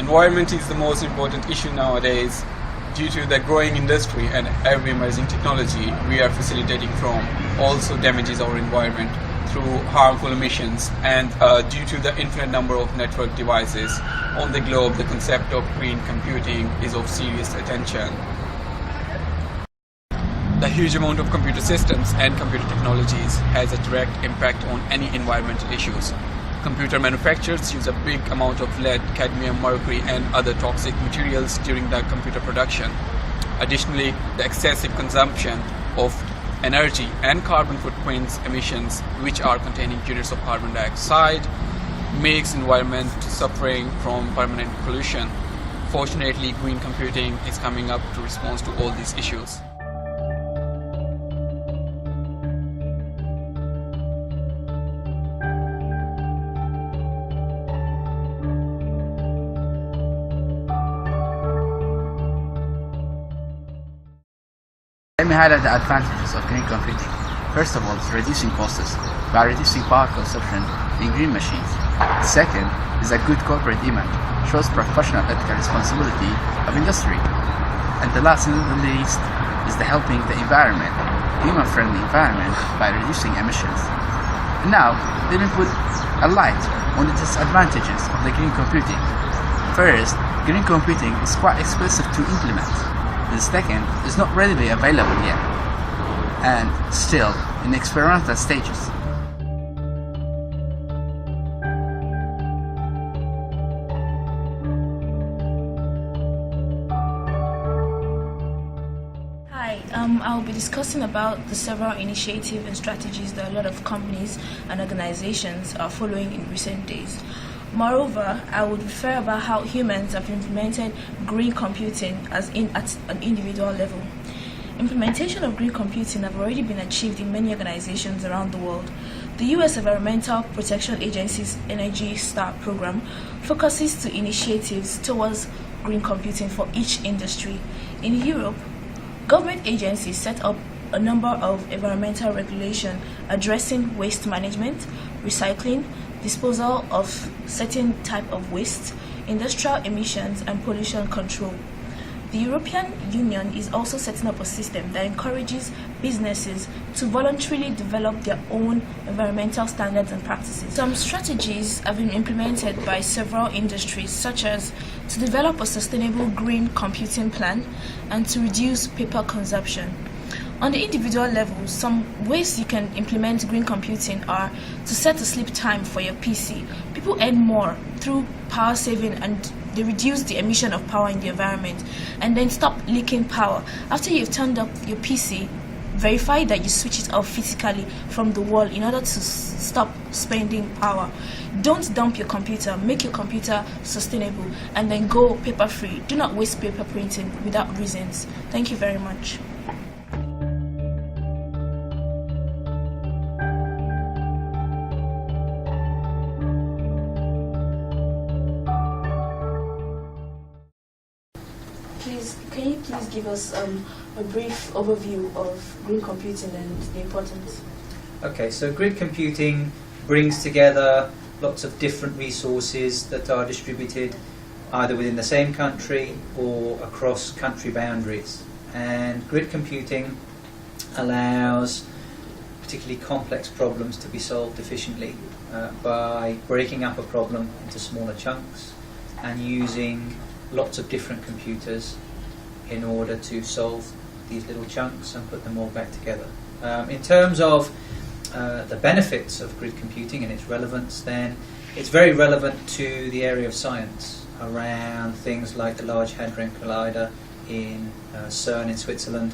Environment is the most important issue nowadays. Due to the growing industry and every emerging technology we are facilitating from also damages our environment through harmful emissions, and due to the infinite number of network devices on the globe, the concept of green computing is of serious attention. The huge amount of computer systems and computer technologies has a direct impact on any environmental issues. Computer manufacturers use a big amount of lead, cadmium, mercury and other toxic materials during the computer production. Additionally, the excessive consumption of energy and carbon footprints emissions, which are containing units of carbon dioxide, makes environment suffering from permanent pollution. Fortunately, green computing is coming up to respond to all these issues. Let me highlight the advantages of green computing. First of all, it's reducing costs by reducing power consumption in green machines. Second is a good corporate image, shows professional ethical responsibility of industry. And the last and not the least is the helping the environment, human-friendly environment, by reducing emissions. And now, let me put a light on the disadvantages of the green computing. First, green computing is quite expensive to implement. The second is not readily available yet, and still in experimental stages. Hi, I'll be discussing about the several initiatives and strategies that a lot of companies and organizations are following in recent days. Moreover, I would refer about how humans have implemented green computing at an individual level. Implementation of green computing have already been achieved in many organizations around the world. The U.S. Environmental Protection Agency's Energy Star program focuses to initiatives towards green computing for each industry. In Europe, government agencies set up a number of environmental regulations addressing waste management, recycling, disposal of certain type of waste, industrial emissions and pollution control. The European Union is also setting up a system that encourages businesses to voluntarily develop their own environmental standards and practices. Some strategies have been implemented by several industries, such as to develop a sustainable green computing plan and to reduce paper consumption. On the individual level, some ways you can implement green computing are to set a sleep time for your PC. People earn more through power saving and they reduce the emission of power in the environment, and then stop leaking power. After you've turned up your PC, verify that you switch it off physically from the wall in order to stop spending power. Don't dump your computer, make your computer sustainable, and then go paper free. Do not waste paper printing without reasons. Thank you very much. Can you please give us a brief overview of green computing and the importance? Okay, so green computing brings together lots of different resources that are distributed either within the same country or across country boundaries. And grid computing allows particularly complex problems to be solved efficiently by breaking up a problem into smaller chunks and using lots of different computers in order to solve these little chunks and put them all back together. In terms of the benefits of grid computing and its relevance, then it's very relevant to the area of science around things like the Large Hadron Collider in CERN in Switzerland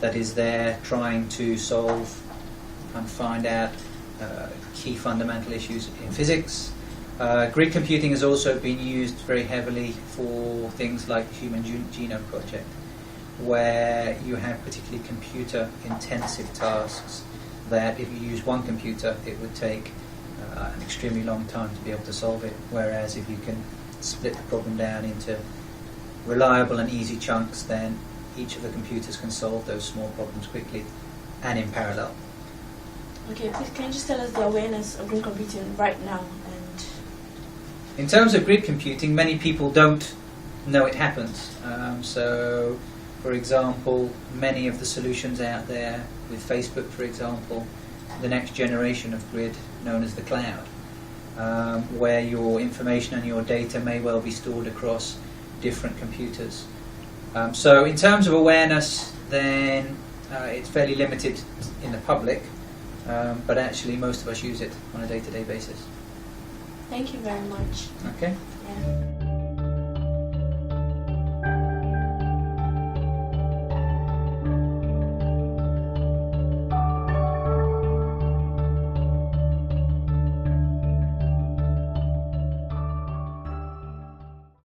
that is there trying to solve and find out key fundamental issues in physics. Grid computing has also been used very heavily for things like the Human Genome Project, where you have particularly computer-intensive tasks that if you use one computer, it would take an extremely long time to be able to solve it, whereas if you can split the problem down into reliable and easy chunks, then each of the computers can solve those small problems quickly and in parallel. Okay, please can you just tell us the awareness of green computing right now? In terms of grid computing, many people don't know it happens. So, for example, many of the solutions out there, with Facebook, for example, the next generation of grid known as the cloud, where your information and your data may well be stored across different computers. So in terms of awareness, then it's fairly limited in the public, but actually most of us use it on a day-to-day basis. Thank you very much. Okay. Yeah.